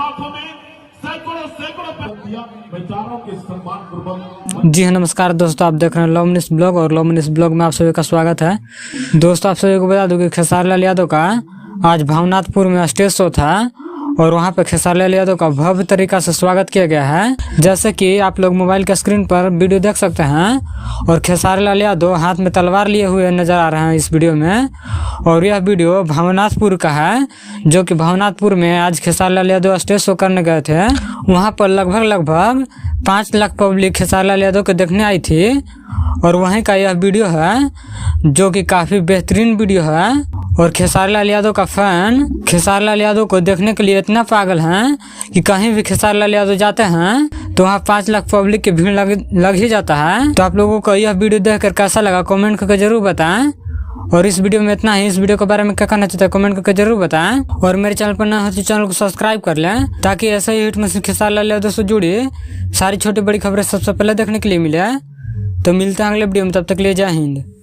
लाखों में सैकड़ों सैकड़ों दिया बेचारों के सम्मान पूर्वक। जी हाँ, नमस्कार दोस्तों, आप देख रहे हैं लवनिस ब्लॉग और लवनिस ब्लॉग में आप सभी का स्वागत है। दोस्तों, आप सभी को बता दूं कि खेसारी लाल यादव का आज भवनाथपुर में स्टेज शो था और वहां पे खेसारी लाल यादव का भव्य तरीका से स्वागत किया गया है। जैसे कि आप लोग मोबाइल के स्क्रीन पर वीडियो देख सकते हैं और खेसारी लाल यादव हाथ में तलवार लिए हुए नजर आ रहे हैं इस वीडियो में। और यह वीडियो भवनाथपुर का है, जो कि भवनाथपुर में आज खेसारी लाल यादव स्टेज शो करने गए थे। वहां पर लगभग 5 लाख पब्लिक खेसारी लाल यादव को देखने आई थी और वहीं का यह वीडियो है, जो कि काफी बेहतरीन वीडियो है। और खेसारी लाल यादव का फैन खेसारी लाल यादव को देखने के लिए इतना पागल हैं कि कहीं भी खेसारी लाल यादव जाते हैं तो वहाँ 5 लाख पब्लिक की भीड़ लग ही जाता है। तो आप लोगों को यह वीडियो देखकर कैसा लगा कमेंट करके जरूर बताएं। और इस वीडियो में इतना ही। इस वीडियो के बारे में क्या कहना चाहते हैं कमेंट करके जरूर बताएं। और मेरे चैनल पर नए हो तो चैनल को सब्सक्राइब कर लें, ताकि ऐसे ही हिट में खेसारी लाल यादव से जुड़ी सारी छोटी बड़ी खबरें सबसे पहले देखने के लिए मिले। तो मिलते हैं अगले वीडियो में, तब तक ले जय हिंद।